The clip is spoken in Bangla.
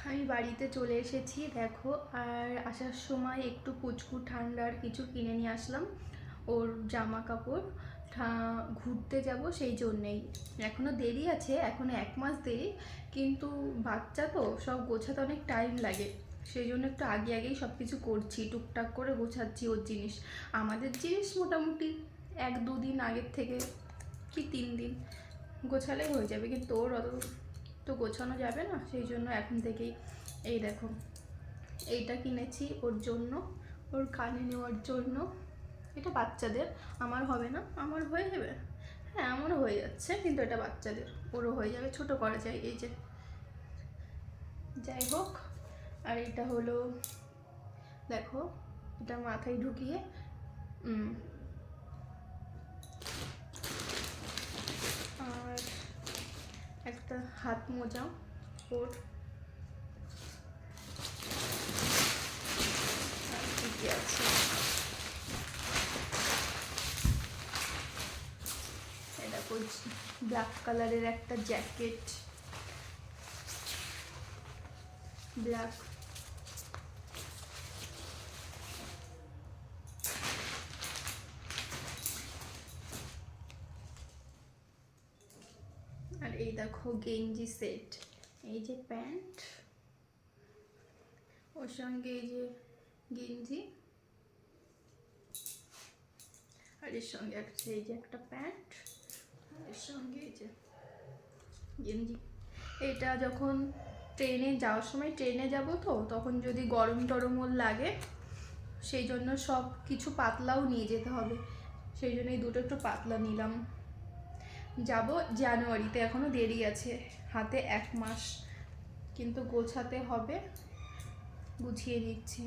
আমি বাড়িতে চলে এসেছি দেখো। আর আসার সময় একটু পুচকু ঠান্ডার কিছু কিনে নিয়ে আসলাম, ওর জামা কাপড়। ঘুরতে যাব সেই জন্যেই। এখনও দেরি আছে, এখনও 1 মাস দেরি, কিন্তু বাচ্চা তো সব গোছাতে অনেক টাইম লাগে, সেই জন্য একটু আগে আগেই সব কিছু করছি, টুকটাক করে গোছাচ্ছি ওর জিনিস। আমাদের জিনিস মোটামুটি 1-2 দিন আগের থেকে কি 3 দিন গোছালেই হয়ে যাবে, কিন্তু ওর অত তো গোছানো যাবে না, সেই জন্য এখন থেকেই। এই দেখো, এইটা কিনেছি ওর জন্য, ওর কানে নেওয়ার জন্য। এটা বাচ্চাদের, আমার হবে না, আমার হয়ে যাবে, হ্যাঁ আমারও হয়ে যাচ্ছে, কিন্তু এটা বাচ্চাদের, ওরও হয়ে যাবে, ছোট করা যায় এই যে। যাই হোক, আর এটা হলো দেখো, এটা মাথায় ঢুকিয়ে আর একটা হাত মোজা ওর। আর কি আছে, এটা ব্ল্যাক কালারের একটা জ্যাকেট, ব্ল্যাক। আর এই দেখো গেঞ্জি সেট, এই যে প্যান্ট, ওর সঙ্গে এই যে গেঞ্জি, আর এর সঙ্গে একটা এই যে একটা প্যান্ট, এর সঙ্গে এই যে গেঞ্জি। এটা যখন ট্রেনে যাওয়ার সময়, ট্রেনে যাব তো তখন যদি গরম টরম ওর লাগে, সেই জন্য সব কিছু পাতলাও নিয়ে যেতে হবে, সেই জন্য এই দুটো একটু পাতলা নিলাম। যাব জানুয়ারিতে, এখনও দেরি আছে, হাতে 1 মাস, কিন্তু গোছাতে হবে, গুছিয়ে নিচ্ছি।